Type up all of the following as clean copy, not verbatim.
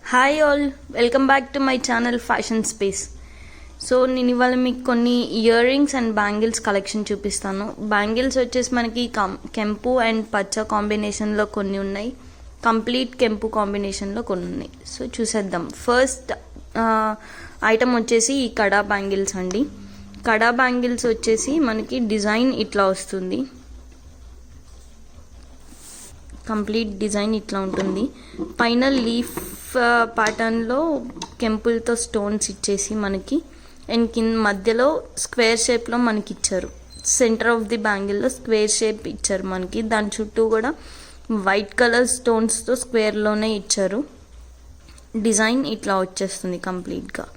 Hi all, welcome back to my channel fashion space. So నేను ఇవాళ మీకు కొన్ని ear rings and bangles collection చూపిస్తాను. బ్యాంగిల్స్ వచ్చేసి మనకి కెంపు అండ్ పచ్చ కాంబినేషన్లో కొన్ని ఉన్నాయి, కంప్లీట్ కెంపు కాంబినేషన్లో కొన్ని ఉన్నాయి. సో చూసేద్దాం. ఫస్ట్ ఐటమ్ వచ్చేసి ఈ కడా బ్యాంగిల్స్ అండి. కడా బ్యాంగిల్స్ వచ్చేసి మనకి డిజైన్ ఇట్లా వస్తుంది, కంప్లీట్ డిజైన్ ఇట్లా ఉంటుంది. పైన లీఫ్ ప్యాటర్న్లో కెంపుల్తో స్టోన్స్ ఇచ్చేసి మనకి, అండ్ కింద మధ్యలో స్క్వేర్ షేప్లో మనకి ఇచ్చారు. సెంటర్ ఆఫ్ ది బ్యాంగిల్లో స్క్వేర్ షేప్ ఇచ్చారు మనకి. దాని చుట్టూ కూడా వైట్ కలర్ స్టోన్స్తో స్క్వేర్లోనే ఇచ్చారు. డిజైన్ ఇట్లా వచ్చేస్తుంది కంప్లీట్గా.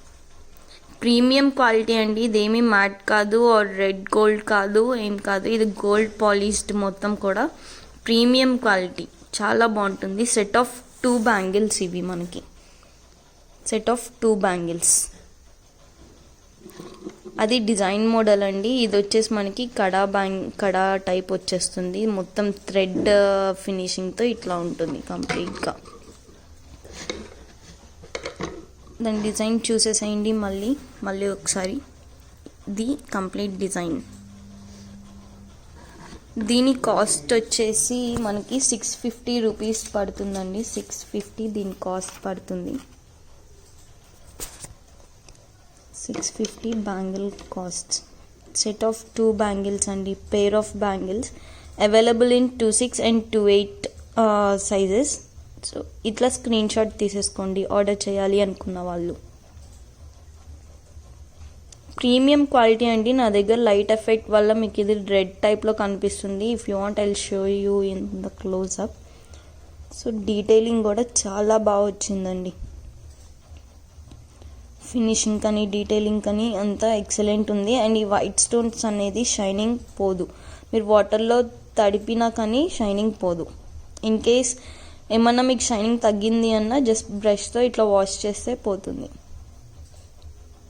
ప్రీమియం క్వాలిటీ అండి, ఇదేమీ మ్యాట్ కాదు ఆర్ రెడ్ గోల్డ్ కాదు, ఏం కాదు. ఇది గోల్డ్ పాలిష్డ్ మొత్తం కూడా ప్రీమియం క్వాలిటీ, చాలా బాగుంటుంది. సెట్ ఆఫ్ 2 బ్యాంగిల్స్ ఇవి మనకి, సెట్ ఆఫ్ 2 బ్యాంగిల్స్. అది డిజైన్ మోడల్ అండి. ఇది వచ్చేసి మనకి కడా టైప్ వచ్చేస్తుంది, మొత్తం థ్రెడ్ ఫినిషింగ్తో ఇట్లా ఉంటుంది కంప్లీట్గా. దాని డిజైన్ చూసేసేయండి మళ్ళీ ఒకసారి. The complete design. దీని కాస్ట్ వచ్చేసి మనకి 650 రూపీస్ పడుతుందండి. 650 దీని కాస్ట్ పడుతుంది. 650 bangle cost. Set of 2 bangles అండి, pair of bangles available in 26 and 28 sizes. So ఇట్లా స్క్రీన్ షాట్ తీసేసుకోండి ఆర్డర్ చేయాలి అనుకున్న వాళ్ళు. ప్రీమియం క్వాలిటీ అండి. నా దగ్గర లైట్ ఎఫెక్ట్ వల్ల మీకు ఇది రెడ్ టైప్లో కనిపిస్తుంది. If you want I will show you in the closeup. So detailing కూడా చాలా బాగా వచ్చిందండి. ఫినిషింగ్ కానీ డీటెయిలింగ్ కానీ అంతా ఎక్సలెంట్ ఉంది. అండ్ ఈ వైట్ స్టోన్స్ అనేది షైనింగ్ పోదు, మీరు వాటర్లో తడిపినా కానీ షైనింగ్ పోదు. ఇన్ కేస్ ఏమన్నా మీకు షైనింగ్ తగ్గింది అన్నా జస్ట్ బ్రష్తో ఇట్లా వాష్ చేస్తే పోతుంది,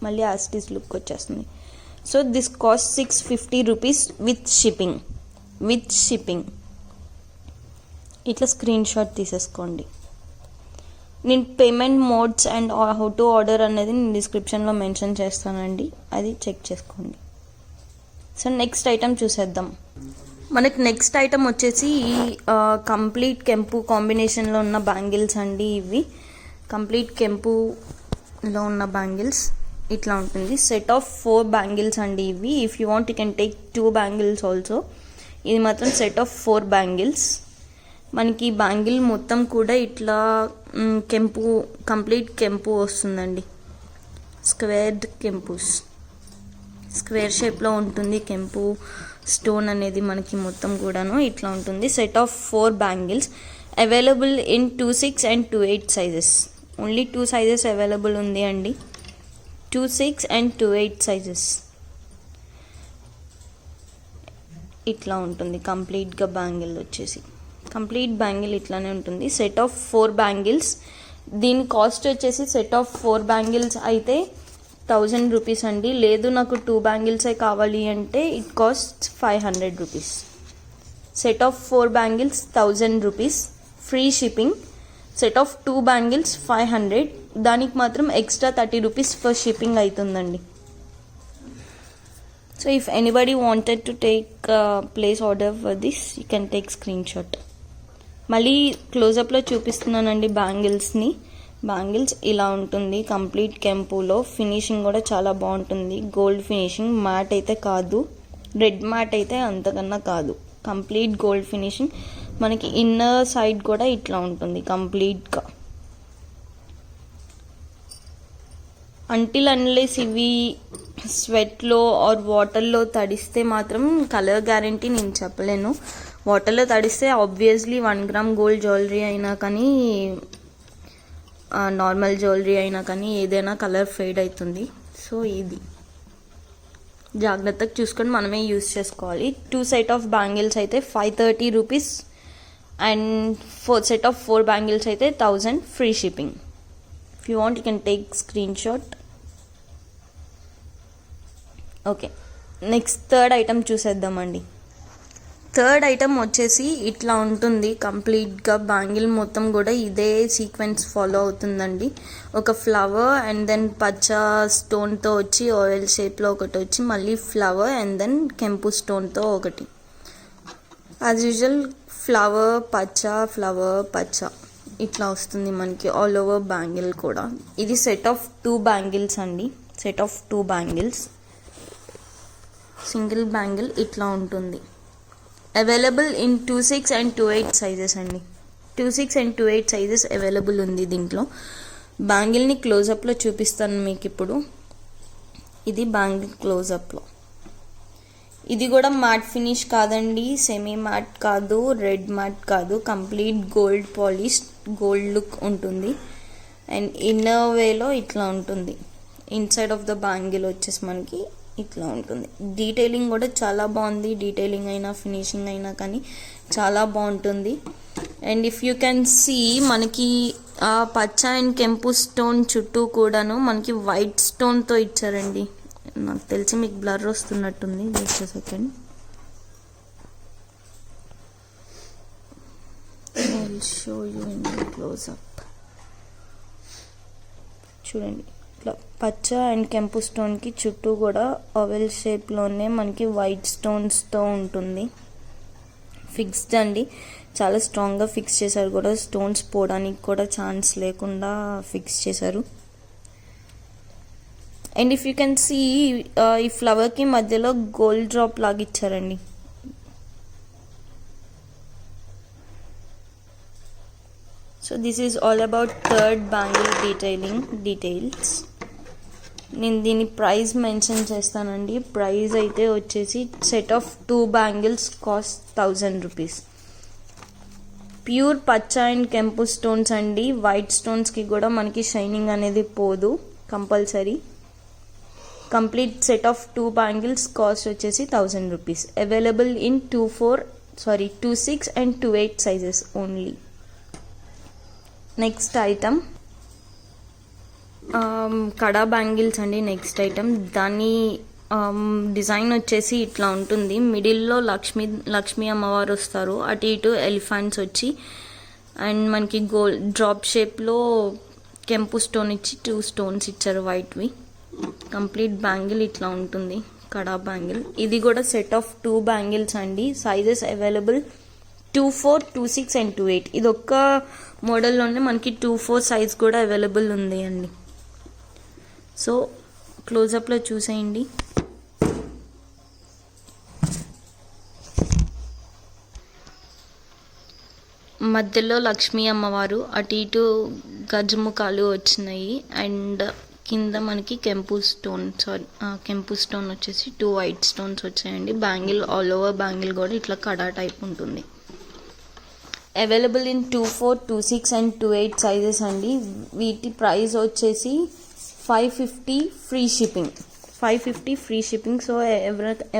మళ్ళీ యాస్టీస్ లుక్ వచ్చేస్తుంది. So this cost 650 rupees with shipping. ఇట్లా స్క్రీన్ షాట్ తీసేసుకోండి. నేను payment modes and how to order అనేది నేను డిస్క్రిప్షన్లో మెన్షన్ చేస్తానండి, అది చెక్ చేసుకోండి. సో నెక్స్ట్ ఐటమ్ చూసేద్దాం. మనకి నెక్స్ట్ ఐటమ్ వచ్చేసి ఈ కంప్లీట్ కెంపు కాంబినేషన్లో ఉన్న బ్యాంగిల్స్ అండి. ఇవి కంప్లీట్ కెంపులో ఉన్న బ్యాంగిల్స్ ఇట్లా ఉంటుంది. సెట్ ఆఫ్ 4 బ్యాంగిల్స్ అండి ఇవి. If you want you can take 2 bangles also. ఇది మాత్రం సెట్ ఆఫ్ 4 బ్యాంగిల్స్. మనకి బ్యాంగిల్ మొత్తం కూడా ఇట్లా కంప్లీట్ కెంపు వస్తుందండి. స్క్వేర్ షేప్లో ఉంటుంది కెంపు స్టోన్ అనేది మనకి మొత్తం కూడాను ఇట్లా ఉంటుంది. Set of 4 bangles available in 26 and 28 sizes. Only 2 sizes available ఉంది అండి, 26 and 28 సైజెస్. ఇట్లా ఉంటుంది కంప్లీట్గా బ్యాంగిల్ వచ్చేసి. కంప్లీట్ బ్యాంగిల్ ఇట్లానే ఉంటుంది. Set of 4 bangles. దీని కాస్ట్ వచ్చేసి సెట్ ఆఫ్ 4 బ్యాంగిల్స్ అయితే 1000 రూపీస్ అండి. లేదు నాకు 2 బ్యాంగిల్సే కావాలి అంటే it cost 500 rupees. Set of 4 bangles 1000 rupees, free shipping. Set of 2 bangles 500. దానికి మాత్రం ఎక్స్ట్రా 30 రూపీస్ ఫర్ షిప్పింగ్ అవుతుందండి. So if anybody wanted to take place order for this you can take screen shot. మళ్ళీ క్లోజప్లో చూపిస్తున్నానండి బ్యాంగిల్స్ని. Bangles ఇలా ఉంటుంది complete కెంపులో. Finishing కూడా చాలా బాగుంటుంది, గోల్డ్ ఫినిషింగ్. మ్యాట్ అయితే కాదు, రెడ్ మ్యాట్ అయితే అంతకన్నా కాదు, కంప్లీట్ గోల్డ్ ఫినిషింగ్. మనకి ఇన్నర్ సైడ్ కూడా ఇట్లా ఉంటుంది కంప్లీట్గా. అంటిల్ అన్లెస్ ఇవి స్వెట్లో ఆర్ వాటర్లో తడిస్తే మాత్రం కలర్ గ్యారంటీ నేను చెప్పలేను. వాటర్లో తడిస్తే ఆబ్వియస్లీ 1 గ్రామ్ గోల్డ్ జ్యువెలరీ అయినా కానీ, నార్మల్ జ్యువెలరీ అయినా కానీ ఏదైనా కలర్ ఫేడ్ అవుతుంది. సో ఇది జాగ్రత్తగా చూసుకొని మనమే యూస్ చేసుకోవాలి. 2 సెట్ ఆఫ్ బ్యాంగిల్స్ అయితే 530 rupees and 4 set of 4 bangles అయితే 1000 free shipping. If you want you can take screenshot. Okay, next third item చూసేద్దామండి. థర్డ్ ఐటమ్ వచ్చేసి ఇట్లా ఉంటుంది కంప్లీట్గా. బ్యాంగిల్ మొత్తం కూడా ఇదే సీక్వెన్స్ ఫాలో అవుతుందండి. ఒక ఫ్లవర్ అండ్ దెన్ పచ్చ స్టోన్తో వచ్చి ఆయిల్ షేప్లో ఒకటి వచ్చి మళ్ళీ ఫ్లవర్ అండ్ దెన్ కెంపు స్టోన్తో ఒకటి. యాజ్ యూజువల్ ఫ్లవర్ పచ్చ ఇట్లా వస్తుంది మనకి ఆల్ ఓవర్ బ్యాంగిల్ కూడా. ఇది సెట్ ఆఫ్ 2 బ్యాంగిల్స్ అండి. Set of 2 bangles. Single bangle ఇట్లా ఉంటుంది. అవైలబుల్ ఇన్ 26 అండ్ 28 సైజెస్ అండి. 26 అండ్ 28 సైజెస్ అవైలబుల్ ఉంది దీంట్లో. బ్యాంగిల్ని క్లోజప్లో చూపిస్తాను మీకు ఇప్పుడు. ఇది బ్యాంగిల్ క్లోజప్లో. ఇది కూడా మ్యాట్ ఫినిష్ కాదండి, సెమీ మ్యాట్ కాదు, రెడ్ మ్యాట్ కాదు, complete gold polish, gold look ఉంటుంది. అండ్ ఇన్నర్ వేలో ఇట్లా ఉంటుంది. ఇన్సైడ్ ఆఫ్ ద బ్యాంగిల్ వచ్చేసి మనకి ఇట్లా ఉంటుంది. డీటెయిలింగ్ కూడా చాలా బాగుంది. డీటెయిలింగ్ అయినా ఫినిషింగ్ అయినా కానీ చాలా బాగుంటుంది. And if you can see మనకి పచ్చ అండ్ కెంపు స్టోన్ చుట్టూ కూడాను మనకి వైట్ స్టోన్తో ఇచ్చారండి. నాకు తెలిసి మీకు బ్లర్ వస్తున్నట్టుంది, just second. Show you in close up. చూడండి ఇట్లా పచ్చ అండ్ కెంపు స్టోన్కి చుట్టూ కూడా ఓవెల్ షేప్లోనే మనకి వైట్ స్టోన్స్తో ఉంటుంది. ఫిక్స్డ్ అండి, చాలా స్ట్రాంగ్గా ఫిక్స్ చేశారు కూడా. స్టోన్స్ పోవడానికి కూడా ఛాన్స్ లేకుండా ఫిక్స్ చేశారు. And if you can see ఈ ఫ్లవర్కి మధ్యలో గోల్డ్ డ్రాప్ లాగా ఇచ్చారండి. So this is all about third bangle details. నేను దీని ప్రైస్ మెన్షన్ చేస్తానండి. ప్రైస్ అయితే వచ్చేసి set of 2 bangles cost 1000 rupees. Pure పచ్చ అండ్ కెంపు స్టోన్స్ అండి. వైట్ స్టోన్స్కి కూడా మనకి షైనింగ్ అనేది పోదు compulsory. Complete set of 2 bangles cost వచ్చేసి 1000 rupees. Available in 26 and 28 sizes only. Next item kada bangles అండి. నెక్స్ట్ ఐటమ్ దాని డిజైన్ వచ్చేసి ఇట్లా ఉంటుంది. మిడిల్లో లక్ష్మీ అమ్మవారు వస్తారు, అటు ఇటు ఎలిఫెంట్స్ వచ్చి అండ్ మనకి గోల్డ్ డ్రాప్ షేప్లో కెంపు స్టోన్ ఇచ్చి 2 స్టోన్స్ ఇచ్చారు వైట్వి. కంప్లీట్ బ్యాంగిల్ ఇట్లా ఉంటుంది కడా బ్యాంగిల్. ఇది కూడా సెట్ ఆఫ్ 2 బ్యాంగిల్స్ అండి. Sizes available 24, 26 and 28. ఇది ఒక్క మోడల్లోనే మనకి 24 సైజ్ కూడా అవైలబుల్ ఉంది అండి. సో క్లోజప్లో చూసేయండి. మధ్యలో లక్ష్మీ అమ్మవారు, అటు ఇటు గజముఖాలు వచ్చినాయి అండ్ కింద మనకి కెంపు స్టోన్ వచ్చేసి 2 వైట్ స్టోన్స్ వచ్చాయండి. బ్యాంగిల్ ఆల్ ఓవర్ బ్యాంగిల్ కూడా ఇట్లా కడా టైప్ ఉంటుంది. అవైలబుల్ ఇన్ 24, 26 అండ్ 28 సైజెస్ అండి. వీటి ప్రైస్ వచ్చేసి 550 free shipping. 550 free shipping. So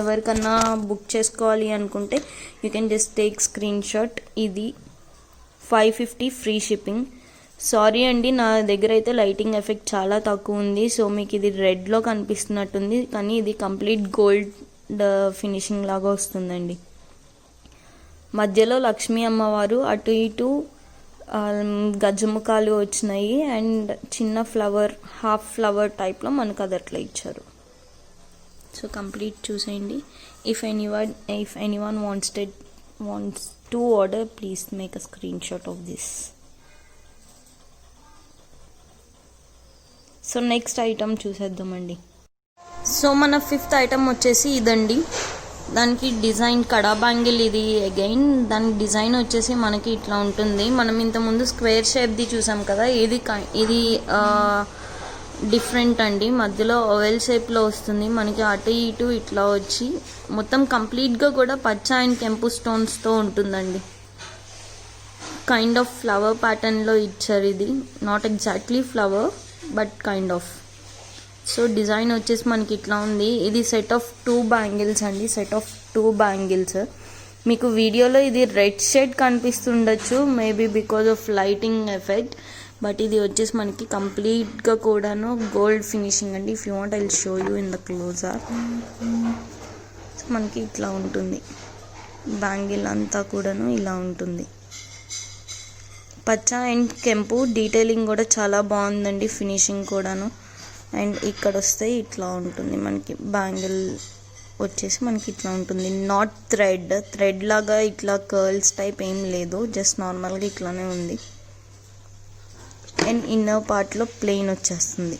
ఎవరికన్నా బుక్ చేసుకోవాలి అనుకుంటే you can just take screen shot. ఇది 550 ఫ్రీ షిప్పింగ్. సారీ అండి, నా దగ్గర అయితే లైటింగ్ ఎఫెక్ట్ చాలా తక్కువ ఉంది. సో మీకు ఇది రెడ్లో కనిపిస్తున్నట్టుంది, కానీ ఇది కంప్లీట్ గోల్డ్ ఫినిషింగ్ లాగా వస్తుందండి. మధ్యలో లక్ష్మీ అమ్మవారు, అటు ఇటు గజముఖాలు వచ్చినాయి అండ్ చిన్న ఫ్లవర్, హాఫ్ ఫ్లవర్ టైప్లో మనకు అది అట్లా ఇచ్చారు. సో కంప్లీట్ చూసేయండి. If anyone wants to order, please make a screenshot of this. So next item చూసేద్దామండి. సో మన 5th ఐటమ్ వచ్చేసి ఇదండి. దానికి డిజైన్ కడా బ్యాంగిల్. ఇది అగైన్ దాని డిజైన్ వచ్చేసి మనకి ఇట్లా ఉంటుంది. మనం ఇంతకుముందు స్క్వేర్ షేప్ది చూసాం కదా, ఇది డిఫరెంట్ అండి. మధ్యలో ఓవెల్ షేప్లో వస్తుంది మనకి. అటు ఇటు ఇట్లా వచ్చి మొత్తం కంప్లీట్గా కూడా పచ్చ అండ్ కెంపు స్టోన్స్తో ఉంటుందండి. కైండ్ ఆఫ్ ఫ్లవర్ ప్యాటర్న్లో ఇచ్చారు. ఇది not exactly flower but kind of. So design వచ్చేసి మనకి ఇట్లా ఉంది. ఇది సెట్ ఆఫ్ 2 బ్యాంగిల్స్ అండి. Set of 2 bangles. మీకు వీడియోలో ఇది రెడ్ షేడ్ కనిపిస్తుండొచ్చు, maybe because of lighting effect. But ఇది వచ్చేసి మనకి కంప్లీట్గా కూడాను గోల్డ్ ఫినిషింగ్ అండి. If you want I will show you in the closer. So మనకి ఇట్లా ఉంటుంది. బ్యాంగిల్ అంతా కూడాను ఇలా ఉంటుంది. పచ్చ అండ్ కెంపు డీటెయిలింగ్ కూడా చాలా బాగుందండి, ఫినిషింగ్ కూడాను. అండ్ ఇక్కడ వస్తే ఇట్లా ఉంటుంది మనకి బ్యాంగిల్ వచ్చేసి మనకి ఇట్లా ఉంటుంది. నాట్ థ్రెడ్ లాగా ఇట్లా కర్ల్స్ టైప్ ఏం లేదు, జస్ట్ నార్మల్గా ఇట్లానే ఉంది. అండ్ ఇన్నర్ పార్ట్లో ప్లెయిన్ వచ్చేస్తుంది.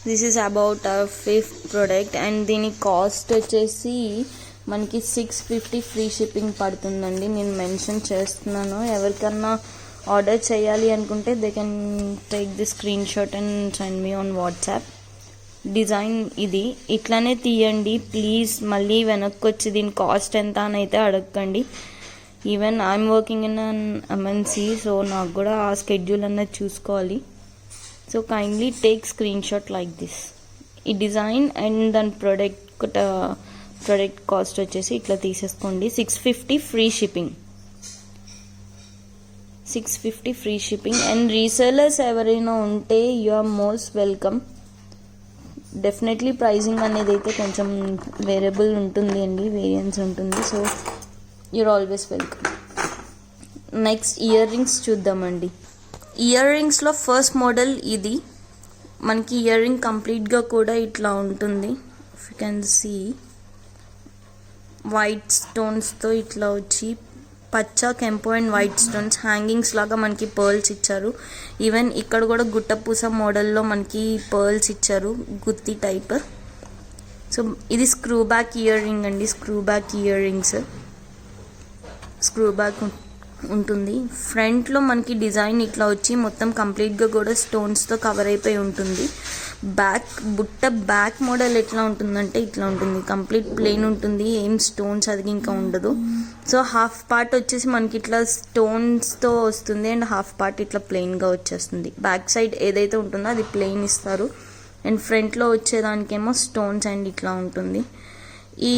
This is about our 5th product. And దీని కాస్ట్ వచ్చేసి మనకి 650 ఫ్రీ షిప్పింగ్ పడుతుందండి. నేను మెన్షన్ చేస్తున్నాను, ఎవరికన్నా ఆర్డర్ చేయాలి అనుకుంటే they can take the screen shot and send me on WhatsApp. Design ఇది ఇట్లానే తీయండి ప్లీజ్, మళ్ళీ వెనక్కి వచ్చి దీని కాస్ట్ ఎంత అని అయితే అడగండి. Even I'm working in an MNC, so నాకు కూడా ఆ స్కెడ్యూల్ అన్నది చూసుకోవాలి. So kindly take screenshot like this. ఈ డిజైన్ అండ్ దాని ప్రోడక్ట్ కాస్ట్ వచ్చేసి ఇట్లా తీసేసుకోండి. 650 free shipping. 650 free shipping. And resellers ఎవరైనా ఉంటే you are most welcome. Definitely pricing అనేది అయితే కొంచెం వేరియబుల్ ఉంటుంది అండి, వేరియన్స్ ఉంటుంది. So your always welcome. Next earrings చూద్దామండి. ఇయర్ రింగ్స్లో ఫస్ట్ మోడల్ ఇది. మనకి ఇయర్ రింగ్ కంప్లీట్గా కూడా ఇట్లా ఉంటుంది. If you can see white స్టోన్స్తో ఇట్లా వచ్చి పచ్చ, కెంపు అండ్ వైట్ స్టోన్స్ హ్యాంగింగ్స్ లాగా మనకి పర్ల్స్ ఇచ్చారు. ఈవెన్ ఇక్కడ కూడా గుట్టపూస మోడల్లో మనకి పర్ల్స్ ఇచ్చారు, గుత్తి టైప్. సో ఇది స్క్రూ బ్యాక్ ఇయర్ రింగ్ అండి. Screw back ear rings, screw back ఉంటుంది. ఫ్రంట్లో మనకి డిజైన్ ఇట్లా వచ్చి మొత్తం కంప్లీట్గా కూడా స్టోన్స్తో కవర్ అయిపోయి ఉంటుంది. బ్యాక్ మోడల్ ఎట్లా ఉంటుందంటే ఇట్లా ఉంటుంది, కంప్లీట్ ప్లెయిన్ ఉంటుంది, ఏం స్టోన్స్ అది ఇంకా ఉండదు. సో హాఫ్ పార్ట్ వచ్చేసి మనకి ఇట్లా స్టోన్స్తో వస్తుంది అండ్ హాఫ్ పార్ట్ ఇట్లా ప్లెయిన్గా వచ్చేస్తుంది. బ్యాక్ సైడ్ ఏదైతే ఉంటుందో అది ప్లెయిన్ ఇస్తారు అండ్ ఫ్రంట్లో వచ్చేదానికేమో స్టోన్స్ అండ్ ఇట్లా ఉంటుంది. ఈ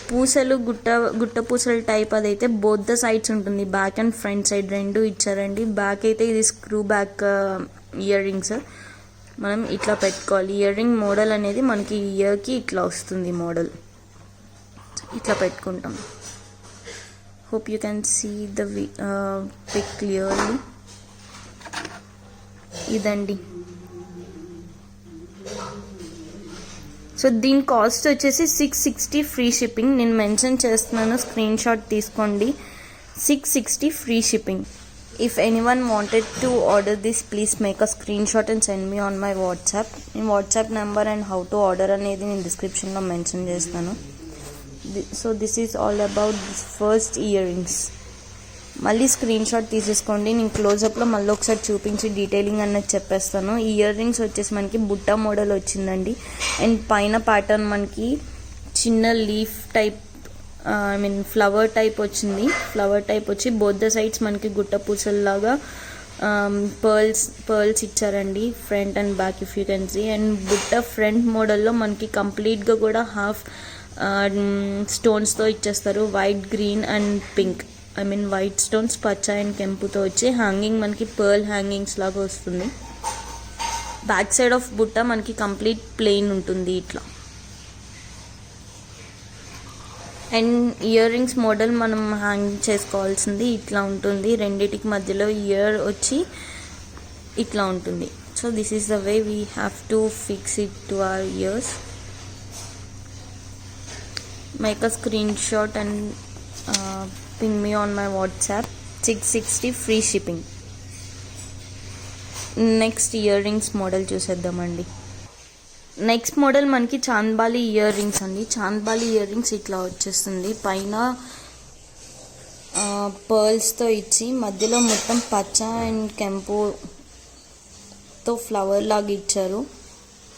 పూసలు గుట్ట పూసలు టైప్ అదైతే బోత్ ద సైడ్స్ ఉంటుంది, బ్యాక్ అండ్ ఫ్రంట్ సైడ్ రెండు ఇచ్చారండి. బ్యాక్ అయితే ఇది స్క్రూ బ్యాక్ ఇయర్ రింగ్స్ మనం ఇట్లా పెట్టుకోవాలి. ఇయర్ రింగ్ మోడల్ అనేది మనకి ఇయర్కి ఇట్లా వస్తుంది మోడల్, ఇట్లా పెట్టుకుంటాం. Hope you can see the pic clearly. ఇదండి. సో దీని కాస్ట్ వచ్చేసి 660 ఫ్రీ షిప్పింగ్. నేను మెన్షన్ చేస్తున్నాను, స్క్రీన్ షాట్ తీసుకోండి. 660 free shipping. If anyone wanted to order this, please make a screenshot and send me on my WhatsApp. In WhatsApp number and how to order అనేది నేను డిస్క్రిప్షన్లో mention చేస్తాను. So this is all about this first ear rings. మళ్ళీ screen shot తీసేసుకోండి, నేను క్లోజప్లో మళ్ళీ ఒకసారి చూపించి డీటెయిలింగ్ అన్నది చెప్పేస్తాను. ఈ ఇయర్ రింగ్స్ వచ్చేసి మనకి బుట్ట మోడల్ వచ్చిందండి. అండ్ పైన ప్యాటర్న్ మనకి చిన్న leaf type, I mean flower type వచ్చింది. ఫ్లవర్ టైప్ వచ్చి బోత్ ద సైడ్స్ మనకి గుట్ట పూసల్లాగా పర్ల్స్ ఇచ్చారండి, front and back if you can see. And బుట్ట ఫ్రంట్ మోడల్లో మనకి కంప్లీట్గా కూడా హాఫ్ స్టోన్స్తో ఇచ్చేస్తారు, white, green and pink. I mean white stones, పచ్చ అండ్ కెంపుతో వచ్చి హ్యాంగింగ్ మనకి పర్ల్ హ్యాంగింగ్స్ లాగా వస్తుంది. బ్యాక్ సైడ్ ఆఫ్ బుట్ట మనకి కంప్లీట్ ప్లెయిన్ ఉంటుంది ఇట్లా. అండ్ ఇయర్ రింగ్స్ మోడల్ మనం హ్యాంగ్ చేసుకోవాల్సింది ఇట్లా ఉంటుంది. రెండిటికి మధ్యలో ఇయర్ వచ్చి ఇట్లా ఉంటుంది. So this is the way we have to fix it to our ears. Make a screenshot and ping me on my WhatsApp. 660 free shipping. Next earrings model చూసేద్దామండి. Next model మనకి chandbali ear rings అండి. Chandbali ear rings ఇట్లా వచ్చేస్తుంది, పైన పర్ల్స్తో ఇచ్చి మధ్యలో మొత్తం పచ్చ అండ్ కెంపుతో ఫ్లవర్ లాగా ఇచ్చారు.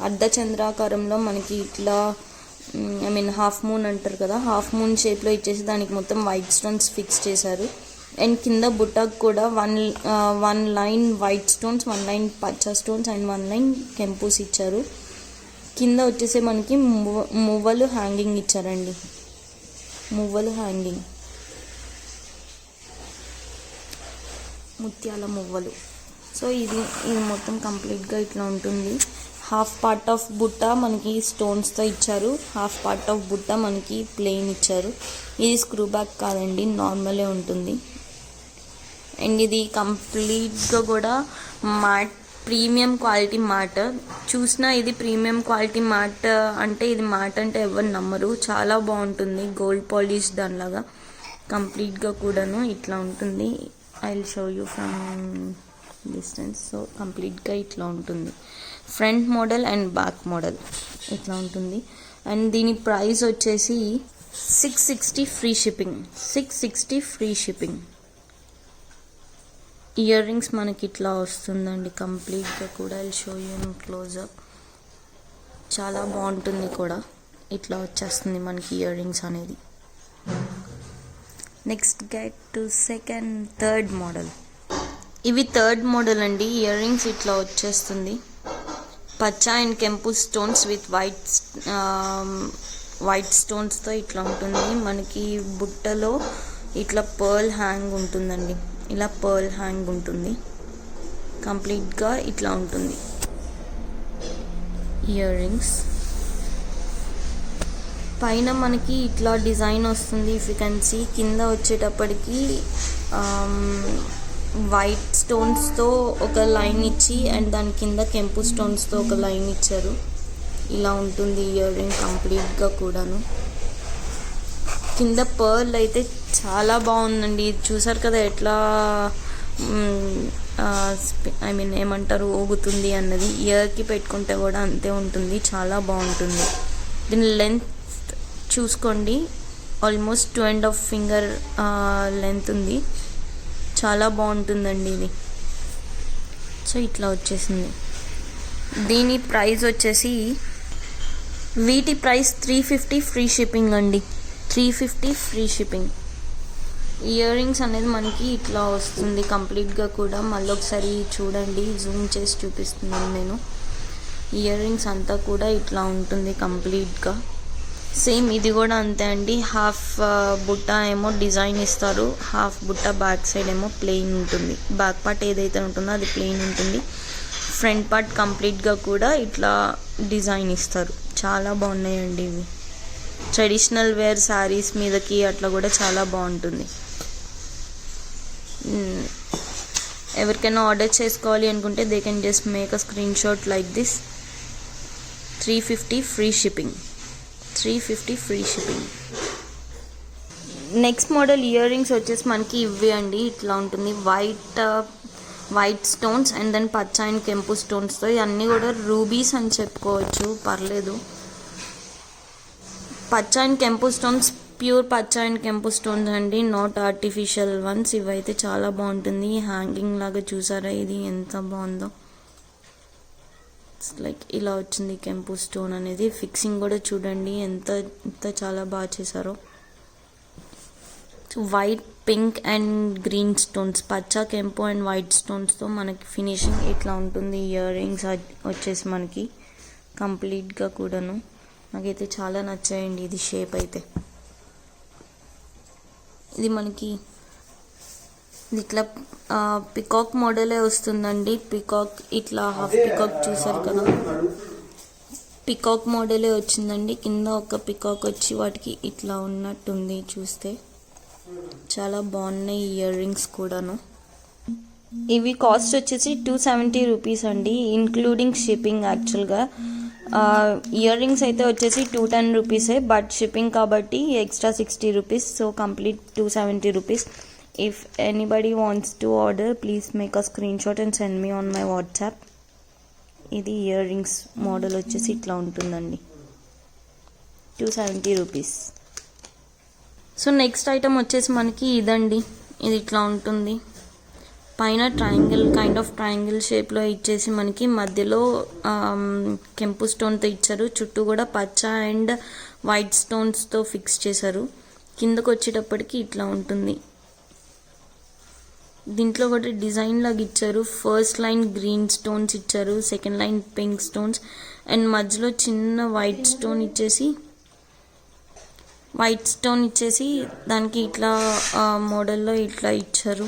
అర్ధచంద్రాకారంలో మనకి ఇట్లా, ఐ మీన్ హాఫ్ మూన్ అంటారు కదా, హాఫ్ మూన్ షేప్లో ఇచ్చేసి దానికి మొత్తం వైట్ స్టోన్స్ ఫిక్స్ చేశారు. అండ్ కింద బుట్టకు కూడా one line white stones, 1 line పచ్చ స్టోన్స్ అండ్ 1 లైన్ కెంపూస్ ఇచ్చారు. కింద వచ్చేసి మనకి మువ్వలు హ్యాంగింగ్ ఇచ్చారండి, మువ్వలు హ్యాంగింగ్, ముత్యాల మువ్వలు. సో ఇది మొత్తం కంప్లీట్గా ఇట్లా ఉంటుంది. హాఫ్ పార్ట్ ఆఫ్ బుట్ట మనకి స్టోన్స్తో ఇచ్చారు, హాఫ్ పార్ట్ ఆఫ్ బుట్ట మనకి ప్లెయిన్ ఇచ్చారు. ఇది స్క్రూ బ్యాక్ కాదండి, నార్మలే ఉంటుంది. అండ్ ఇది కంప్లీట్గా కూడా మ్యాట్, ప్రీమియం క్వాలిటీ మ్యాట్. చూసినా ఇది ప్రీమియం క్వాలిటీ మ్యాట్ అంటే ఇది మ్యాట్ అంటే ఎవరు నమ్మరు. చాలా బాగుంటుంది, గోల్డ్ పాలిష్ దానిలాగా కంప్లీట్గా కూడాను ఇట్లా ఉంటుంది. I will show you from distance. So కంప్లీట్గా ఇట్లా ఉంటుంది, front model and back model ఇట్లా ఉంటుంది. అండ్ దీని ప్రైస్ వచ్చేసి 660 free shipping. 660 free shipping. Earrings మనకి ఇట్లా వస్తుందండి కంప్లీట్గా కూడా. I show you in closeup. చాలా బాగుంటుంది కూడా, ఇట్లా వచ్చేస్తుంది మనకి ఇయర్ రింగ్స్ అనేది. Next get to third model. ఇవి థర్డ్ మోడల్ అండి. ఇయర్ రింగ్స్ ఇట్లా వచ్చేస్తుంది, పచ్చ అండ్ కెంపు స్టోన్స్ విత్ వైట్ స్టోన్స్తో ఇట్లా ఉంటుంది. మనకి బుట్టలో ఇట్లా పర్ల్ హ్యాంగ్ ఉంటుందండి, ఇలా పర్ల్ హ్యాంగ్ ఉంటుంది, కంప్లీట్గా ఇట్లా ఉంటుంది ఇయర్ రింగ్స్. పైన మనకి ఇట్లా డిజైన్ వస్తుంది, ఇఫ్ యూ కెన్ సీ. కింద వచ్చేటప్పటికి వైట్ స్టోన్స్తో ఒక లైన్ ఇచ్చి అండ్ దాని కింద కెంపు స్టోన్స్తో ఒక లైన్ ఇచ్చారు. ఇలా ఉంటుంది ఇయర్ రింగ్ కంప్లీట్గా కూడాను. కింద పర్ల్ అయితే చాలా బాగుందండి. చూసారు కదా ఎట్లా ఐ మీన్ ఏమంటారు, ఊగుతుంది అన్నది. ఇయర్కి పెట్టుకుంటే కూడా అంతే ఉంటుంది, చాలా బాగుంటుంది. దీని లెంత్ చూసుకోండి, ఆల్మోస్ట్ 2.5 ఫింగర్ లెంత్ ఉంది. చాలా బాగుంటుందండి ఇది. సో ఇట్లా వచ్చేసింది. దీని ప్రైస్ వచ్చేసి, వీటి ప్రైస్ 350 ఫ్రీ షిప్పింగ్ అండి. 350 ఫ్రీ షిప్పింగ్. ఇయర్ రింగ్స్ అనేది మనకి ఇట్లా వస్తుంది కంప్లీట్గా కూడా. మళ్ళీ ఒకసారి చూడండి, జూమ్ చేసి చూపిస్తున్నాను నేను. ఇయర్ రింగ్స్ అంతా కూడా ఇట్లా ఉంటుంది కంప్లీట్గా. సేమ్ ఇది కూడా అంతే అండి. హాఫ్ బుట్ట ఏమో డిజైన్ ఇస్తారు, హాఫ్ బుట్ట బ్యాక్ సైడ్ ఏమో ప్లెయిన్ ఉంటుంది. బ్యాక్ పార్ట్ ఏదైతే ఉంటుందో అది ప్లెయిన్ ఉంటుంది, ఫ్రంట్ పార్ట్ కంప్లీట్గా కూడా ఇట్లా డిజైన్ ఇస్తారు. చాలా బాగున్నాయండి ఇవి. ట్రెడిషనల్ వేర్ శారీస్ మీదకి అట్లా కూడా చాలా బాగుంటుంది. ఎవరికైనా ఆర్డర్ చేసుకోవాలి అనుకుంటే they can just make a screenshot like this. 350 free shipping. 350 free shipping. Next model ear rings వచ్చేసి మనకి ఇవి అండి. ఇట్లా ఉంటుంది, వైట్ స్టోన్స్ అండ్ దెన్ పచ్చ అండ్ కెంపు స్టోన్స్తో. ఇవన్నీ కూడా రూబీస్ అని చెప్పుకోవచ్చు, పర్లేదు. పచ్చ అండ్ కెంపు స్టోన్స్, ప్యూర్ పచ్చ అండ్ కెంపు స్టోన్స్ అండి, నాట్ ఆర్టిఫిషియల్ వన్స్. ఇవైతే చాలా బాగుంటుంది. హ్యాంగింగ్ లాగా చూసారా, ఇది ఎంత బాగుందో. లైక్ ఇలా వచ్చింది కెంపు స్టోన్ అనేది. ఫిక్సింగ్ కూడా చూడండి ఎంత చాలా బాగా చేశారో. White, pink and green stones, పచ్చ, కెంపు అండ్ వైట్ స్టోన్స్తో మనకి ఫినిషింగ్ ఇట్లా ఉంటుంది. ఇయర్ రింగ్స్ వచ్చేసి మనకి కంప్లీట్గా కూడాను. నాకైతే చాలా నచ్చాయండి ఇది షేప్ అయితే. ఇది మనకి ఇట్లా పికాక్ మోడలే వస్తుందండి. పికాక్ ఇట్లా హాఫ్ పికాక్ చూసారు కదా, పికాక్ మోడలే వచ్చిందండి. కింద ఒక పికాక్ వచ్చి వాటికి ఇట్లా ఉన్నట్టుంది చూస్తే. చాలా బాగున్నాయి ఇయర్ రింగ్స్ కూడాను. ఇవి కాస్ట్ వచ్చేసి 270 రూపీస్ అండి, ఇంక్లూడింగ్ షిప్పింగ్. యాక్చువల్గా ఇయర్ రింగ్స్ అయితే వచ్చేసి 210 రూపీసే, బట్ షిప్పింగ్ కాబట్టి extra 60 rupees. So complete 270 rupees. If anybody wants to order, please make a screenshot and send me on my WhatsApp. ఇది ఇయర్ రింగ్స్ మోడల్ వచ్చేసి ఇట్లా ఉంటుందండి, 270 రూపీస్. సో నెక్స్ట్ ఐటమ్ వచ్చేసి మనకి ఇదండి. ఇది ఇట్లా ఉంటుంది, పైన ట్రయాంగిల్, కైండ్ ఆఫ్ ట్రయాంగిల్ షేప్లో ఇచ్చేసి మనకి మధ్యలో కెంపు స్టోన్తో ఇచ్చారు. చుట్టూ కూడా పచ్చ అండ్ వైట్ స్టోన్స్తో ఫిక్స్ చేశారు. కిందకు వచ్చేటప్పటికి ఇట్లా ఉంటుంది. దీంట్లో కూడా డిజైన్ లాగా ఇచ్చారు. ఫస్ట్ లైన్ గ్రీన్ స్టోన్స్ ఇచ్చారు, second line pink stones and మధ్యలో చిన్న వైట్ స్టోన్ ఇచ్చేసి దానికి ఇట్లా మోడల్లో ఇట్లా ఇచ్చారు.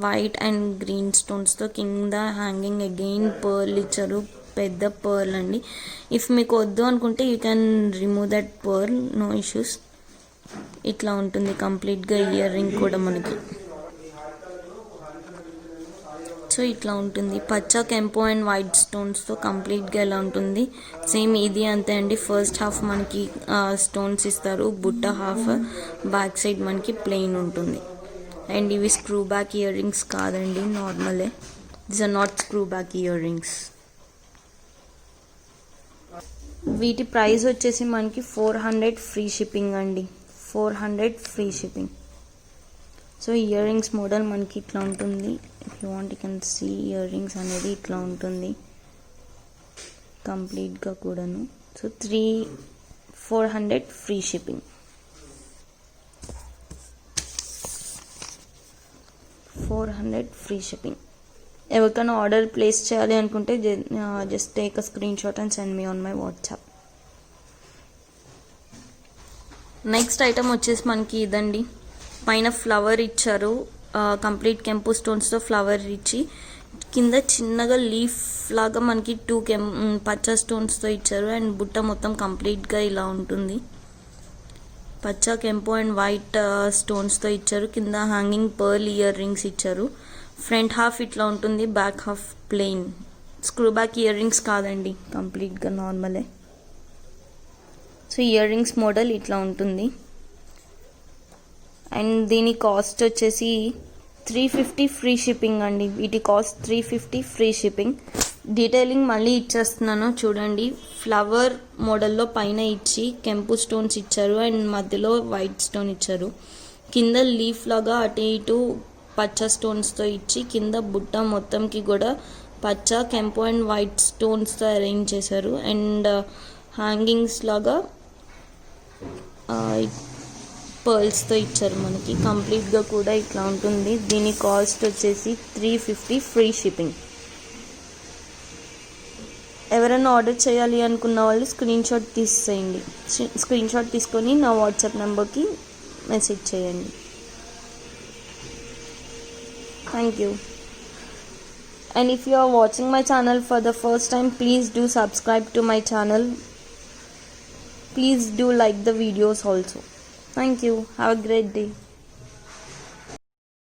వైట్ అండ్ గ్రీన్ స్టోన్స్తో కింద హ్యాంగింగ్ అగైన్ పర్ల్ ఇచ్చారు. పెద్ద పర్ల్ అండి. ఇఫ్ మీకు వద్దు అనుకుంటే you can remove that pearl, no issues. ఇట్లా ఉంటుంది కంప్లీట్గా ఇయర్ రింగ్ కూడా మనకి. సో ఇట్లా ఉంటుంది పచ్చ, కెంపు అండ్ వైట్ స్టోన్స్తో కంప్లీట్గా ఇలా ఉంటుంది. సేమ్ ఇది అంతే అండి. ఫస్ట్ హాఫ్ మనకి స్టోన్స్ ఇస్తారు, బుట్ట హాఫ్, బ్యాక్ సైడ్ మనకి ప్లెయిన్ ఉంటుంది. అండ్ ఇవి స్క్రూ బ్యాక్ ఇయర్ రింగ్స్ కాదండి, నార్మలే. This are not screw back earrings. వీటి ప్రైస్ వచ్చేసి మనకి 400 ఫ్రీ షిప్పింగ్ అండి. 400 free shipping. So earrings model మనకి ఇట్లా ఉంటుంది. If you want you can see ear rings అనేది ఇట్లా ఉంటుంది కంప్లీట్గా కూడాను. So 400 free shipping. 400 free shipping. ఎవరికైనా ఆర్డర్ ప్లేస్ చేయాలి అనుకుంటే just take a screenshot and send me on my WhatsApp. Next item వచ్చేసి మనకి ఇదండి. పైన ఫ్లవర్ ఇచ్చారు, కంప్లీట్ కెంపు స్టోన్స్తో ఫ్లవర్ ఇచ్చి కింద చిన్నగా లీఫ్ లాగా మనకి 2 పచ్చ స్టోన్స్తో ఇచ్చారు. అండ్ బుట్ట మొత్తం కంప్లీట్గా ఇలా ఉంటుంది. పచ్చ, కెంపు అండ్ వైట్ స్టోన్స్తో ఇచ్చారు. కింద హ్యాంగింగ్ పర్ల్ ఇయర్ రింగ్స్ ఇచ్చారు. ఫ్రంట్ హాఫ్ ఇట్లా ఉంటుంది, back half plain. Screw back earrings కాదండి, కంప్లీట్గా నార్మలే. సో ఇయర్ రింగ్స్ మోడల్ ఇట్లా ఉంటుంది. అండ్ దీని కాస్ట్ వచ్చేసి 350 ఫ్రీ షిప్పింగ్ అండి. వీటి కాస్ట్ 350 ఫ్రీ షిప్పింగ్. డీటెయిలింగ్ మళ్ళీ ఇచ్చేస్తున్నాను చూడండి. ఫ్లవర్ మోడల్లో పైన ఇచ్చి కెంపు స్టోన్స్ ఇచ్చారు అండ్ మధ్యలో వైట్ స్టోన్ ఇచ్చారు. కింద లీఫ్ లాగా అటు ఇటు పచ్చ స్టోన్స్తో ఇచ్చి కింద బుట్ట మొత్తంకి కూడా పచ్చ, కెంపు అండ్ వైట్ స్టోన్స్తో అరేంజ్ చేశారు. అండ్ హ్యాంగింగ్స్ లాగా పర్ల్స్తో ఇచ్చారు మనకి. కంప్లీట్గా కూడా ఇట్లా ఉంటుంది. దీని కాస్ట్ వచ్చేసి 350 ఫ్రీ షిప్పింగ్. ఎవరైనా ఆర్డర్ చేయాలి అనుకున్న వాళ్ళు స్క్రీన్ షాట్ తీసేయండి. స్క్రీన్ షాట్ తీసుకొని నా వాట్సాప్ నెంబర్కి మెసేజ్ చేయండి. Thank you. And if you are watching my channel for the first time, please do subscribe to my channel. Please do like the videos also. Thank you. Have a great day.